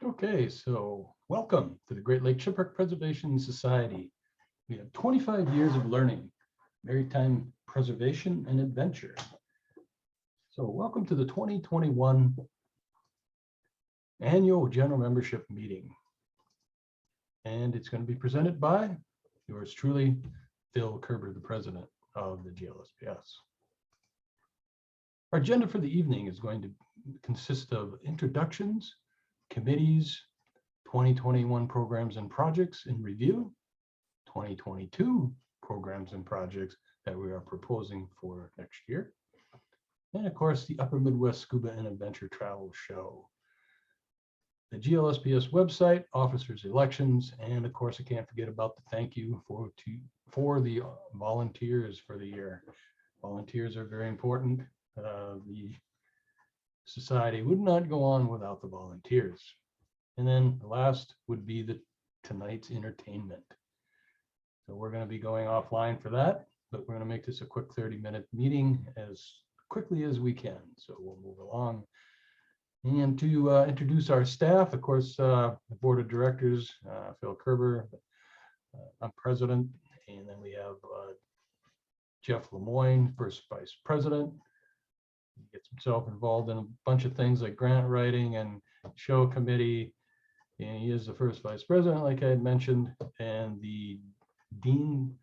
Okay, so welcome to the Great Lake Shipwreck Preservation Society. We have 25 years of learning, maritime preservation and adventure. So welcome to the 2021 annual general membership meeting. And it's going to be presented by yours truly, Phil Kerber, the president of the GLSPS. Our agenda for the evening is going to consist of introductions, committees, 2021 programs and projects in review, 2022 programs and projects that we are proposing for next year, and of course the Upper Midwest Scuba and Adventure Travel Show. The GLSPS website, officers elections, and of course I can't forget about the thank you for the volunteers for the year. Volunteers are very important. The society would not go on without the volunteers. And then the last would be tonight's entertainment. So we're going to be going offline for that, but we're going to make this a quick 30-minute meeting as quickly as we can. So we'll move along. And to introduce our staff, of course, the board of directors, Phil Kerber, I'm president, and then we have Jeff Lemoyne, first vice president. He gets himself involved in a bunch of things like grant writing and show committee. And he is the first vice president, like I had mentioned, and the Dean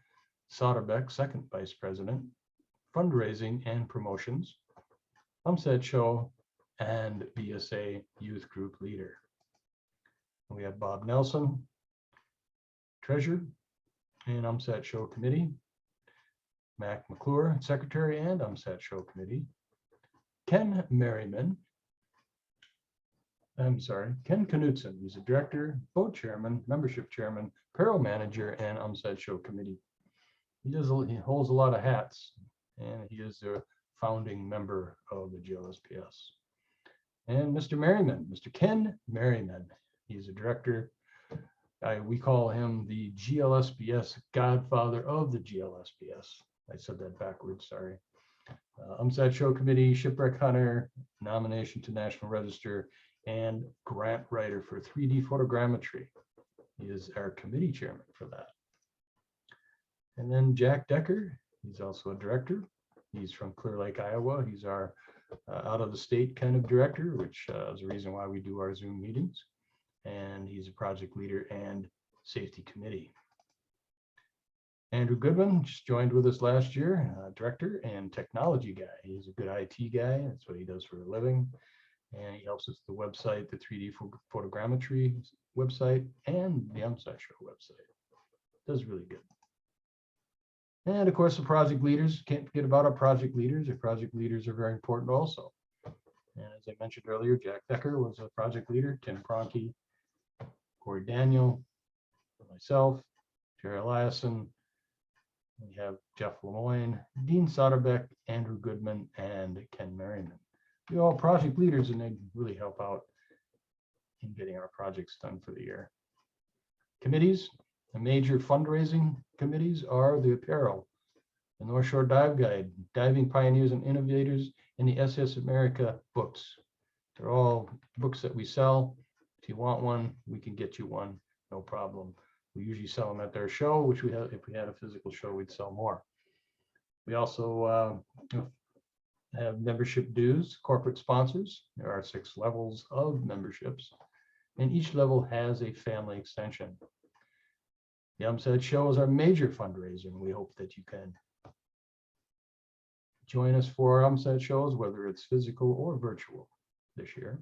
Soderbeck, second vice president, fundraising and promotions, UMSAT show, and BSA youth group leader. And we have Bob Nelson, treasurer, and UMSAT show committee, Mac McClure, secretary and UMSAT show committee, Ken Knutson. He's a director, boat chairman, membership chairman, apparel manager, and UMSAT show committee. He holds a lot of hats, and he is a founding member of the GLSPS. And Mr. Merriman, Mr. Ken Merriman, he's a director. We call him the GLSPS godfather of the GLSPS. I said that backwards, sorry. UMSAT show committee, shipwreck hunter, nomination to National Register, and grant writer for 3D photogrammetry. He is our committee chairman for that. And then Jack Decker, he's also a director. He's from Clear Lake, Iowa. He's our out of the state kind of director, which is the reason why we do our Zoom meetings. And he's a project leader and safety committee. Andrew Goodman just joined with us last year, director and technology guy. He's a good IT guy. That's what he does for a living. And he helps us with the website, the 3D photogrammetry website, and the UMSAT show website. Does really good. And of course, the project leaders, can't forget about our project leaders. Our project leaders are very important also. And as I mentioned earlier, Jack Decker was a project leader, Tim Cronky, Corey Daniel, myself, Jerry Eliason. We have Jeff Lemoyne, Dean Soderbeck, Andrew Goodman, and Ken Merriman. We're all project leaders, and they really help out in getting our projects done for the year. Committees, the major fundraising committees are the apparel, the North Shore Dive Guide, Diving Pioneers and Innovators, and the SS America books. They're all books that we sell. If you want one, we can get you one, no problem. We usually sell them at their show, which we have. If we had a physical show, we'd sell more. We also have membership dues, corporate sponsors. There are 6 levels of memberships, and each level has a family extension. The UMSAT show is our major fundraiser, and we hope that you can join us for our UMSAT shows, whether it's physical or virtual this year.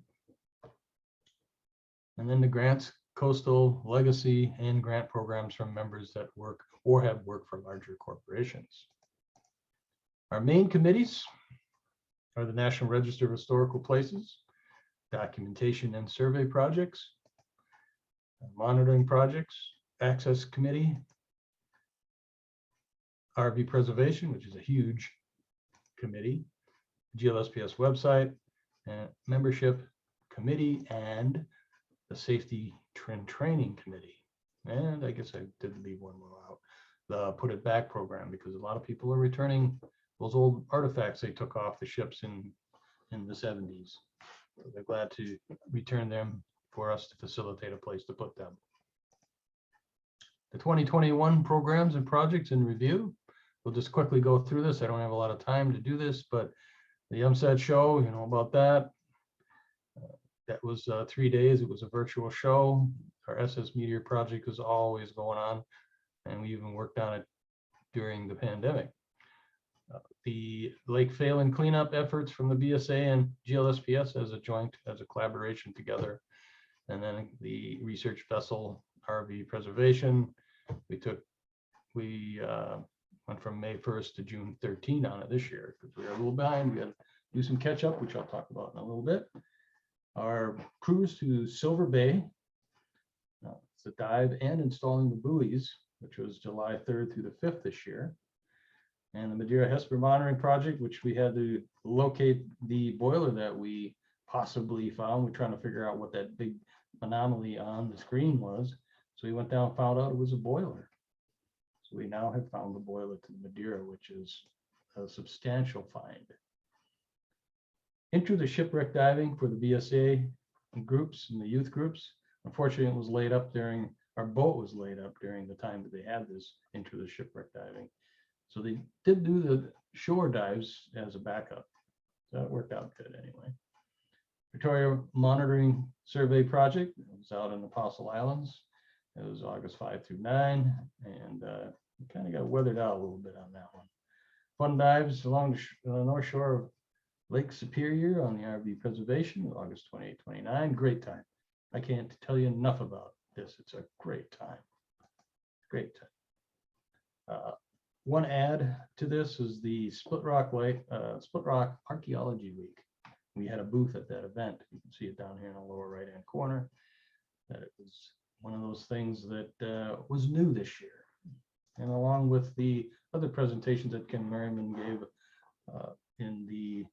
And then the grants, coastal, legacy, and grant programs from members that work or have worked for larger corporations. Our main committees are the National Register of Historical Places, documentation and survey projects, monitoring projects, access committee, RV preservation, which is a huge committee, GLSPS website, and membership committee, and the safety training committee. And I guess I did leave one more out, the Put It Back program, because a lot of people are returning those old artifacts they took off the ships in the 70s. So they're glad to return them for us to facilitate a place to put them. The 2021 programs and projects in review. We'll just quickly go through this. I don't have a lot of time to do this, but the UMSAT show, you know about that. That was 3 days. It was a virtual show. Our SS Meteor project was always going on, and we even worked on it during the pandemic. The lake failing cleanup efforts from the BSA and GLSPS as a collaboration together. And then the research vessel RV preservation. We went from May 1st to June 13 on it this year because we were a little behind. We had to do some catch up, which I'll talk about in a little bit. Our cruise to Silver Bay, it's a dive and installing the buoys, which was July 3rd through the 5th this year. And the Madeira Hesper monitoring project, which we had to locate the boiler that we possibly found. We're trying to figure out what that big anomaly on the screen was. So we went down and found out it was a boiler. So we now have found the boiler to the Madeira, which is a substantial find. Into the shipwreck diving for the BSA groups and the youth groups. Unfortunately, it was laid up our boat was laid up during the time that they had this into the shipwreck diving. So they did do the shore dives as a backup. So it worked out good anyway. Victoria Monitoring Survey Project, it was out in Apostle Islands. It was August 5 through 9, and kind of got weathered out a little bit on that one. Fun dives along the north shore of Lake Superior on the RV preservation, August 28, 29. Great time. I can't tell you enough about this. It's a great time. Great time. One add to this is the Split Rock Archaeology Week. We had a booth at that event. You can see it down here in the lower right-hand corner. That it was one of those things that was new this year. And along with the other presentations that Ken Merriman gave in the,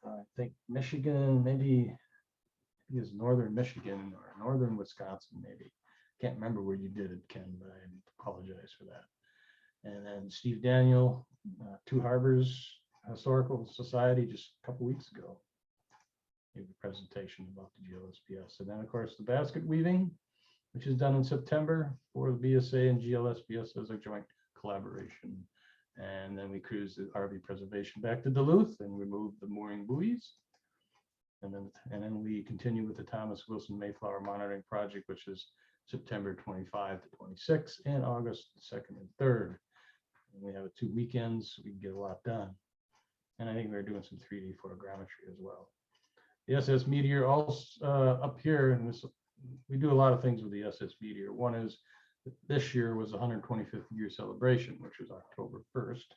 I think Michigan, maybe it was northern Michigan or northern Wisconsin, maybe. Can't remember where you did it, Ken, but I apologize for that. And then Steve Daniel, Two Harbors Historical Society, just a couple weeks ago, gave a presentation about the GLSPS. And then, of course, the basket weaving, which is done in September for the BSA and GLSPS as a joint collaboration. And then we cruised the RV preservation back to Duluth and removed the mooring buoys. And then we continue with the Thomas Wilson Mayflower Monitoring Project, which is September 25 to 26 and August 2nd and 3rd. And we have 2 weekends, so we can get a lot done. And I think we're doing some 3D photogrammetry as well. The SS Meteor also up here, and we do a lot of things with the SS Meteor. One is this year was 125th year celebration, which was October 1st.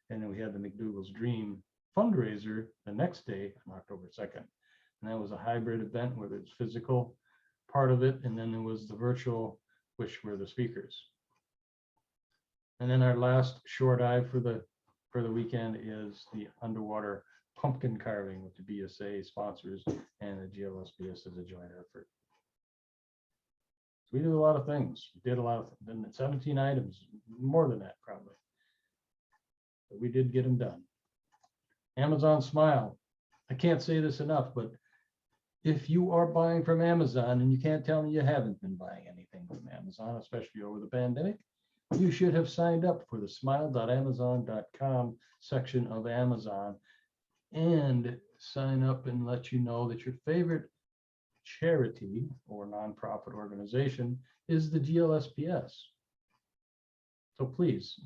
And then we had the McDougall's Dream fundraiser the next day on October 2nd. And that was a hybrid event where there's physical part of it, and then there was the virtual, which were the speakers. And then our last shore dive for the weekend is the underwater pumpkin carving with the BSA sponsors and the GLSPS as a joint effort. So we do a lot of things. We did a lot of 17 items, more than that probably. But we did get them done. Amazon Smile. I can't say this enough, but if you are buying from Amazon and you can't tell me you haven't been buying anything from Amazon, especially over the pandemic, you should have signed up for the smile.amazon.com section of Amazon and sign up and let you know that your favorite charity or nonprofit organization is the GLSPS. So please,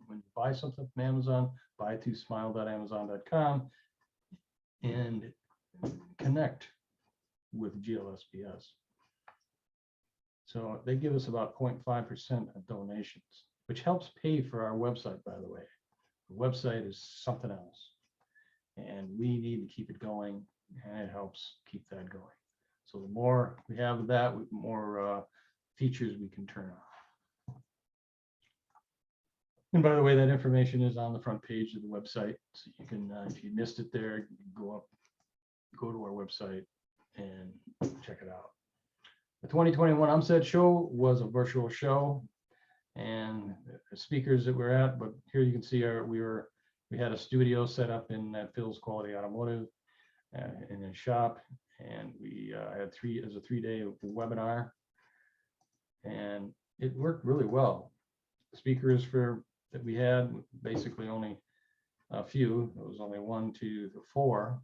when you buy something from Amazon, buy through smile.amazon.com and connect with GLSPS. So they give us about 0.5% of donations, which helps pay for our website, by the way. The website is something else, and we need to keep it going, and it helps keep that going. So the more we have of that, the more features we can turn on. And by the way, that information is on the front page of the website. So you can, if you missed it there, you can go to our website and check it out. The 2021 UMSAT show was a virtual show, and the speakers that we're at, but here you can see we had a studio set up in Phil's Quality Automotive. in his shop, and we had it was a 3-day webinar, and it worked really well. Speakers that we had, basically only a few. It was only 1, 2, 4.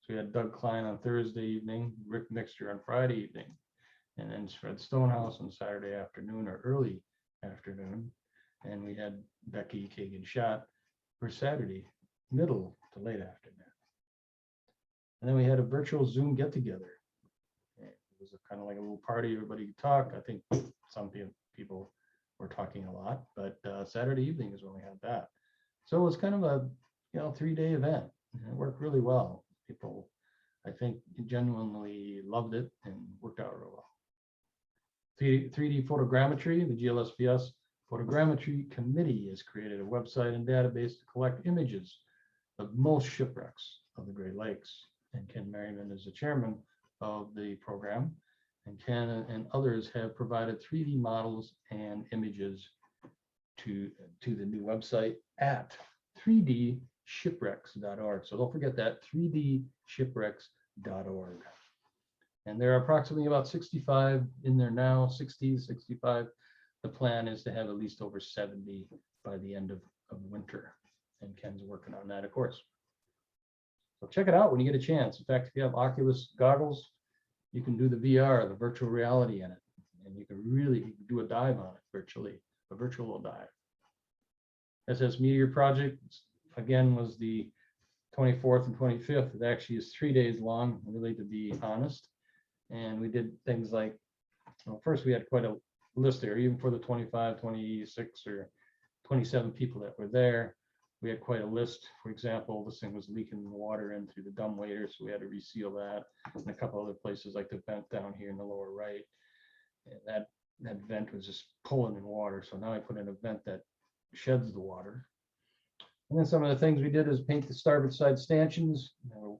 So we had Doug Klein on Thursday evening, Rick Mixter on Friday evening, and then Fred Stonehouse on Saturday afternoon or early afternoon. And we had Becky Kagan Schott for Saturday, middle to late afternoon. And then we had a virtual Zoom get together. It was kind of like a little party, everybody could talk. I think some people were talking a lot, but Saturday evening is when we had that. So it was kind of a 3-day event, and it worked really well. People, I think, genuinely loved it and worked out real well. 3D photogrammetry, the GLSPS photogrammetry committee has created a website and database to collect images of most shipwrecks of the Great Lakes. And Ken Merriman is the chairman of the program. And Ken and others have provided 3D models and images to the new website at 3dshipwrecks.org. So don't forget that, 3dshipwrecks.org. And there are approximately about 65 in there now, 60, 65. The plan is to have at least over 70 by the end of winter. And Ken's working on that, of course. So check it out when you get a chance. In fact, if you have Oculus goggles, you can do the VR, the virtual reality in it. And you can really do a dive on it virtually, a virtual dive. SS Meteor Project, again, was the 24th and 25th. It actually is 3 days long, really, to be honest. And we did things like, well, first we had quite a list there, even for the 25, 26, or 27 people that were there. We had quite a list. For example, this thing was leaking water in through the dumbwaiter, so we had to reseal that. And a couple other places, like the vent down here in the lower right. And that vent was just pulling in water. So now I put in a vent that sheds the water. And then some of the things we did is paint the starboard side stanchions. They were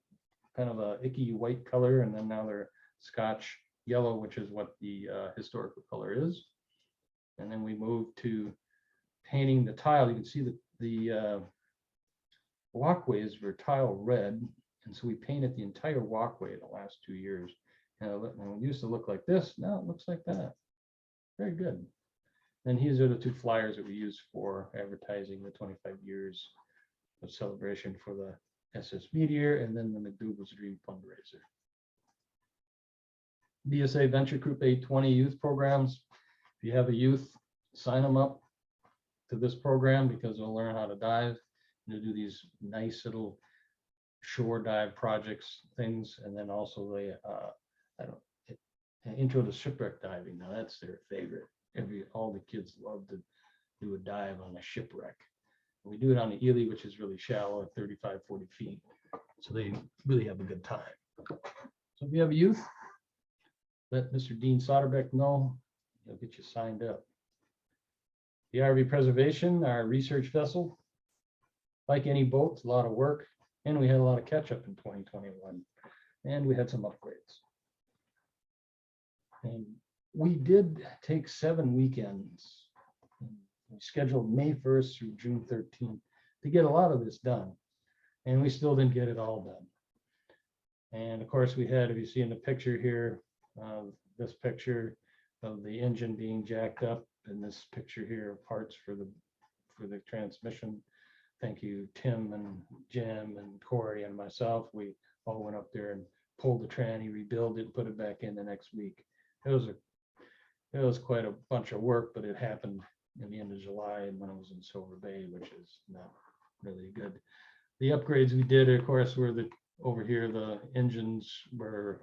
kind of a icky white color, and then now they're Scotch yellow, which is what the historical color is. And then we moved to painting the tile. You can see that the walkways were tile red, and so we painted the entire walkway the last 2 years. And it used to look like this. Now it looks like that. Very good. And these are the 2 flyers that we use for advertising the 25 years of celebration for the SS Meteor, and then the McDougal's Dream fundraiser. BSA Venture Group 820 youth programs. If you have a youth, sign them up to this program because they'll learn how to dive and to do these nice little shore dive projects, things, and then also the intro to shipwreck diving. Now that's their favorite. All the kids love to do a dive on a shipwreck. We do it on the Ely, which is really shallow at 35, 40 feet. So they really have a good time. So if you have a youth, let Mr. Dean Soderbeck know. He'll get you signed up. The RV Preservation, our research vessel. Like any boat, it's a lot of work. And we had a lot of catch up in 2021. And we had some upgrades. And we did take 7 weekends. We scheduled May 1st through June 13th to get a lot of this done. And we still didn't get it all done. And of course we had, if you see in the picture here, this picture of the engine being jacked up, and this picture here of parts for the transmission. Thank you, Tim and Jim and Corey and myself. We all went up there and pulled the tranny, rebuilt it, put it back in the next week. It was quite a bunch of work, but it happened in the end of July and when I was in Silver Bay, which is not really good. The upgrades we did, of course, were over here, the engines were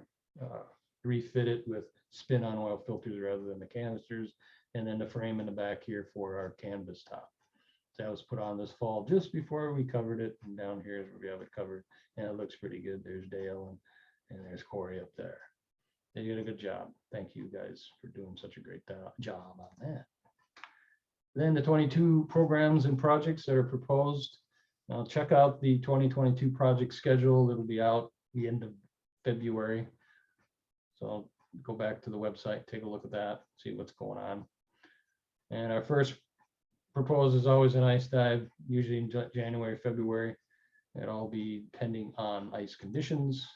refitted with spin-on oil filters rather than the canisters, and then the frame in the back here for our canvas top. That was put on this fall just before we covered it, and down here is where we have it covered, and it looks pretty good. There's Dale and there's Corey up there. They did a good job. Thank you guys for doing such a great job on that. Then the 22 programs and projects that are proposed. Now check out the 2022 project schedule. It'll be out the end of February. So go back to the website, take a look at that, see what's going on. And our first proposed is always an ice dive, usually in January, February. It'll all be pending on ice conditions.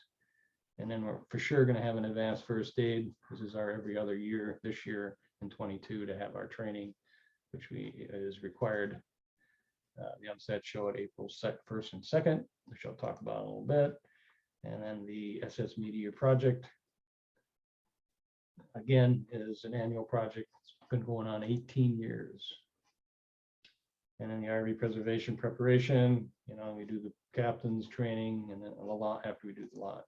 And then we're for sure going to have an advanced first aid. This is our every other year, this year in 22 to have our training, which is required. The onset show at April 1st and 2nd, which I'll talk about in a little bit. And then the SS Meteor project, again, is an annual project. It's been going on 18 years. And then the RV preservation preparation, you know, we do the captain's training and then a lot after we do the launch.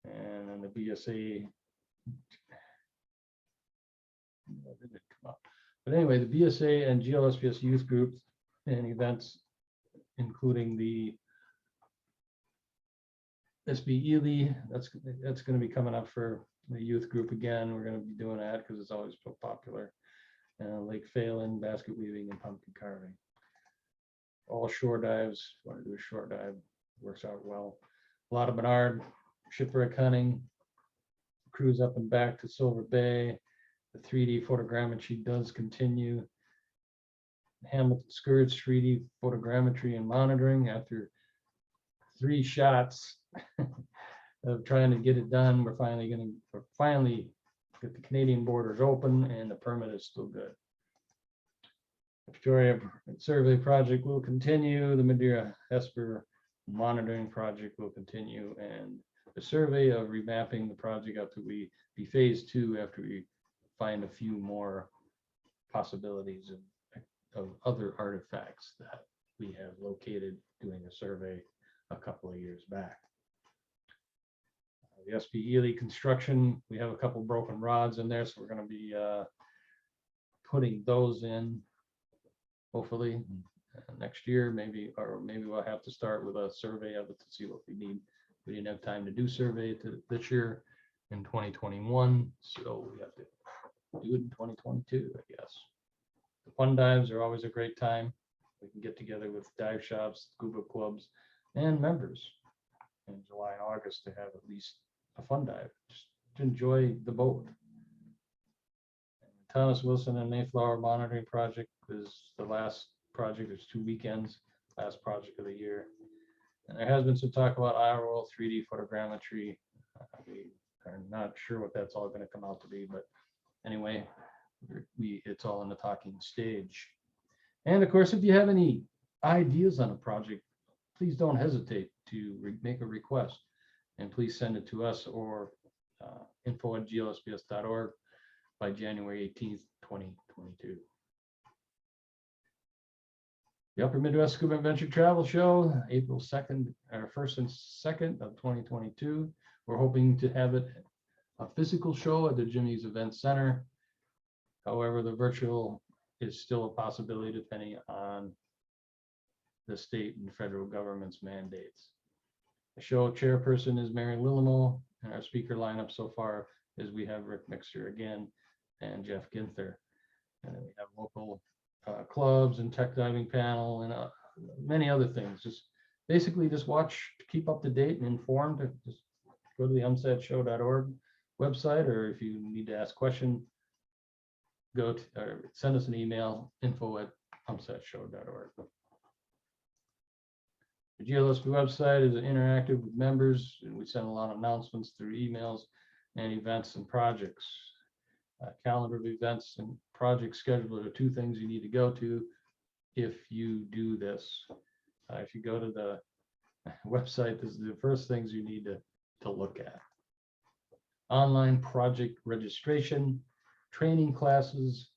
And then the BSA, that didn't come up. But anyway, the BSA and GLSPS youth groups and events, including the SB Ely, that's going to be coming up for the youth group again. We're going to be doing that because it's always so popular. Lake Phelan, basket weaving, and pumpkin carving. All shore dives. Want to do a shore dive? Works out well. A lot of Bernard, shipwreck hunting, cruise up and back to Silver Bay. The 3D photogrammetry does continue. Hamilton Scourge 3D photogrammetry and monitoring after 3 shots of trying to get it done. We're finally get the Canadian borders open and the permit is still good. The Victoria survey project will continue. The Madeira Hesper monitoring project will continue, and the survey of remapping the project up to be phase 2 after we find a few more possibilities of other artifacts that we have located doing a survey a couple of years back. The SB Ely construction, we have a couple broken rods in there, so we're going to be putting those in hopefully next year, maybe we'll have to start with a survey of it to see what we need. We didn't have time to do survey this year in 2021, so we have to do it in 2022, I guess. The fun dives are always a great time. We can get together with dive shops, scuba clubs, and members in July and August to have at least a fun dive, just to enjoy the boat. Thomas Wilson and Mayflower monitoring project is the last project. There's 2 weekends, last project of the year. And there has been some talk about IRL 3D photogrammetry. We are not sure what that's all going to come out to be, but anyway, it's all in the talking stage. And of course, if you have any ideas on a project, please don't hesitate to make a request, and please send it to us or info@glsps.org by January 18th, 2022. The Upper Midwest Scuba Adventure Travel Show, April 2nd, or 1st and 2nd of 2022. We're hoping to have it a physical show at the Jimmy's Event Center. However, the virtual is still a possibility depending on the state and federal government's mandates. The show chairperson is Mary Lillimo, and our speaker lineup so far is we have Rick Mixer again and Jeff Ginther. And then we have local clubs and tech diving panel and many other things. Just basically just watch, keep up to date and informed. Just go to the umsadshow.org website, or if you need to ask a question, go to or send us an email, info@umsadshow.org. The GLSP website is interactive with members, and we send a lot of announcements through emails and events and projects. Calendar of events and project scheduler are 2 things you need to go to if you do this. If you go to the website, this is the first things you need to look at. Online project registration, training classes,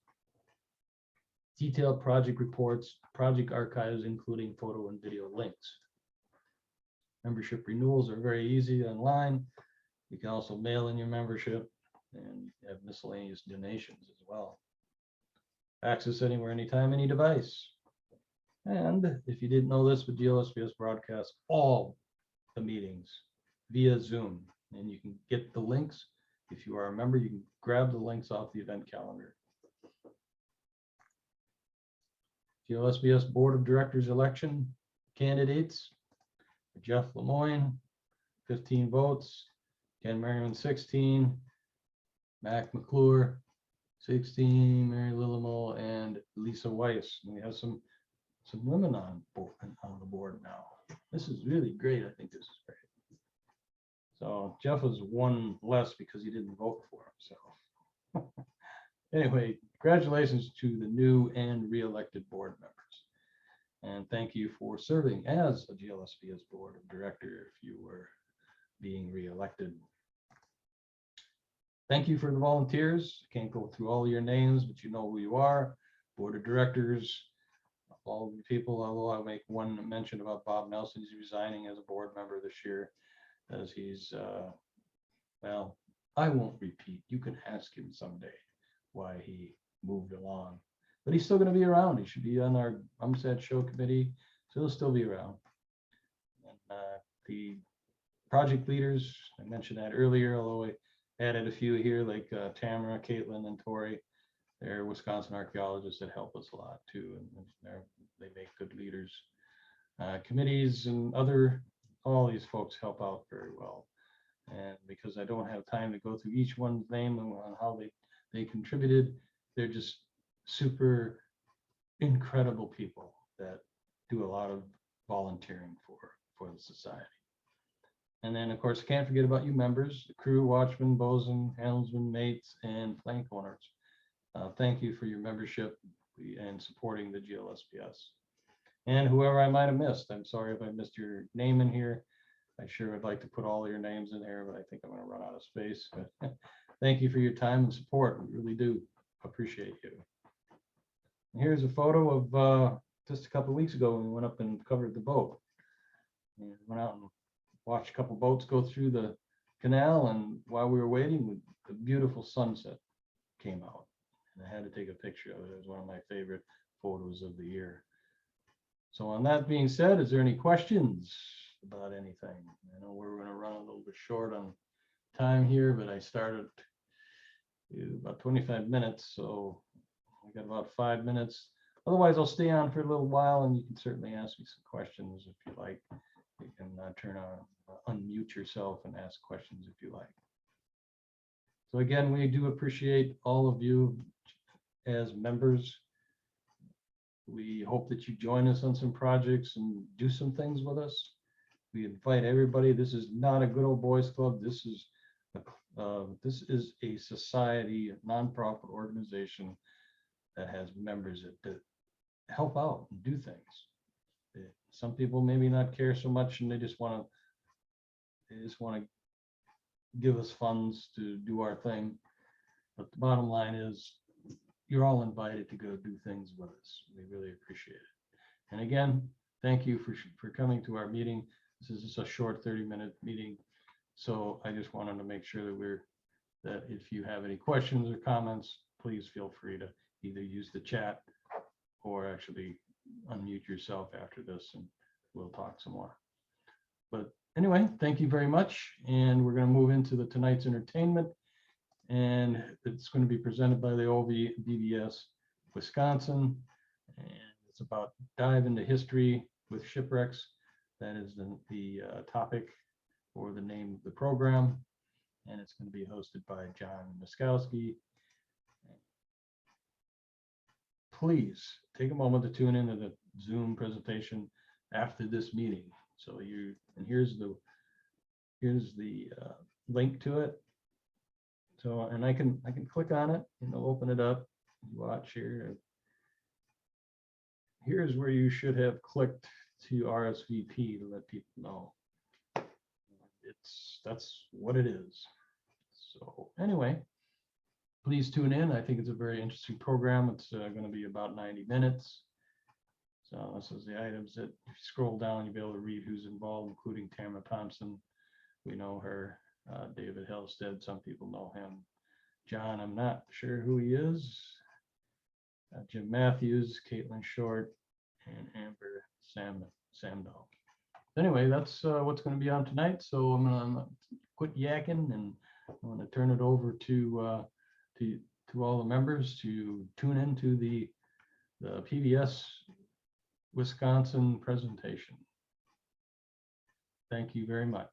detailed project reports, project archives, including photo and video links. Membership renewals are very easy online. You can also mail in your membership and have miscellaneous donations as well. Access anywhere, anytime, any device. And if you didn't know this, but GLSPS broadcasts all the meetings via Zoom, and you can get the links. If you are a member, you can grab the links off the event calendar. GLSPS Board of Directors election candidates: Jeff Lemoyne, 15 votes, Ken Merriman, 16, Mac McClure, 16, Mary Lillimo, and Lisa Weiss. And we have some women on the board now. This is really great. I think this is great. So Jeff was one less because he didn't vote for himself. Anyway, congratulations to the new and re-elected board members. And thank you for serving as a GLSPS board of director if you were being re-elected. Thank you for the volunteers. I can't go through all your names, but you know who you are. Board of directors, all the people, although I'll make one mention about Bob Nelson. He's resigning as a board member this year as he's, well, I won't repeat. You can ask him someday why he moved along, but he's still going to be around. He should be on our UMSAT show committee, so he'll still be around. And, the project leaders, I mentioned that earlier, although I added a few here like Tamara, Caitlin, and Tori. They're Wisconsin archaeologists that help us a lot too, and they make good leaders. Committees and all these folks help out very well. And because I don't have time to go through each one's name and on how they contributed, they're just super incredible people that do a lot of volunteering for the society. And then, of course, can't forget about you members, the crew, watchmen, bosun, helmsmen, mates, and flank owners. Thank you for your membership and supporting the GLSPS. And whoever I might have missed, I'm sorry if I missed your name in here. I sure would like to put all your names in there, but I think I'm going to run out of space. But thank you for your time and support. We really do appreciate you. And here's a photo of just a couple of weeks ago when we went up and covered the boat. And went out and watched a couple boats go through the canal, and while we were waiting, the beautiful sunset came out. And I had to take a picture of it. It was one of my favorite photos of the year. So on that being said, is there any questions about anything? I know we're going to run a little bit short on time here, but I started about 25 minutes, so I got about 5 minutes. Otherwise, I'll stay on for a little while, and you can certainly ask me some questions if you like. You can unmute yourself and ask questions if you like. So again, we do appreciate all of you as members. We hope that you join us on some projects and do some things with us. We invite everybody. This is not a good old boys club. This is a society, a nonprofit organization that has members that help out and do things. Some people maybe not care so much, and they just want to give us funds to do our thing. But the bottom line is, you're all invited to go do things with us. We really appreciate it. And again, thank you for coming to our meeting. This is just a short 30-minute meeting, so I just wanted to make sure that if you have any questions or comments, please feel free to either use the chat or actually unmute yourself after this, and we'll talk some more. But anyway, thank you very much, and we're going to move into tonight's entertainment, and it's going to be presented by the OVBBS Wisconsin, and it's about dive into history with shipwrecks. That is the topic or the name of the program, and it's going to be hosted by John Miskowski. Please take a moment to tune into the Zoom presentation after this meeting. So here's the link to it. So, and I can click on it and it'll open it up. Watch here. Here's where you should have clicked to RSVP to let people know. That's what it is. So anyway, please tune in. I think it's a very interesting program. It's going to be about 90 minutes. So this is the items that if you scroll down, you'll be able to read who's involved, including Tamara Thompson. We know her. David Hellstead, some people know him. John, I'm not sure who he is. Jim Matthews, Caitlin Short, and Amber Samdahl. Anyway, that's what's going to be on tonight. So I'm going to quit yakking, and I'm going to turn it over to all the members to tune into the PBS Wisconsin presentation. Thank you very much.